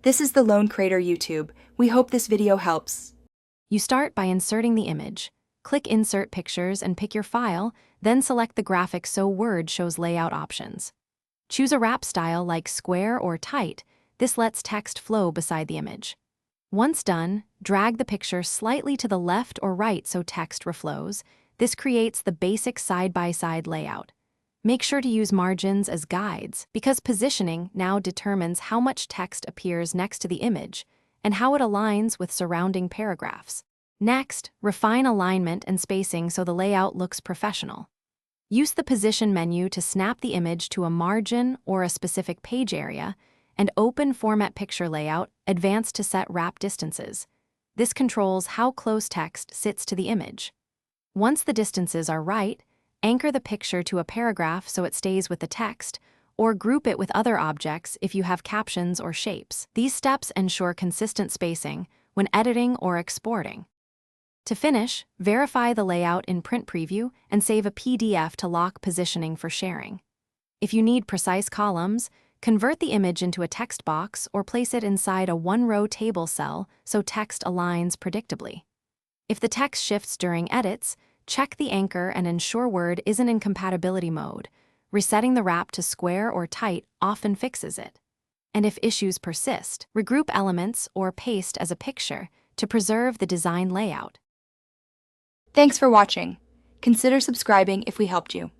This is the Lone Creator YouTube. We hope this video helps. You start by inserting the image. Click Insert Pictures and pick your file, then select the graphic so Word shows layout options. Choose a wrap style like square or tight. This lets text flow beside the image. Once done, drag the picture slightly to the left or right so text reflows. This creates the basic side-by-side layout. Make sure to use margins as guides, because positioning now determines how much text appears next to the image and how it aligns with surrounding paragraphs. Next, refine alignment and spacing so the layout looks professional. Use the Position menu to snap the image to a margin or a specific page area, and open Format Picture Layout, Advanced to set wrap distances. This controls how close text sits to the image. Once the distances are right, anchor the picture to a paragraph so it stays with the text, or group it with other objects if you have captions or shapes. These steps ensure consistent spacing when editing or exporting. To finish, verify the layout in Print Preview and save a PDF to lock positioning for sharing. If you need precise columns, convert the image into a text box or place it inside a one-row table cell so text aligns predictably. If the text shifts during edits, check the anchor and ensure Word isn't in compatibility mode. Resetting the wrap to square or tight often fixes it. And if issues persist, regroup elements or paste as a picture to preserve the design layout. Thanks for watching. Consider subscribing if we helped you.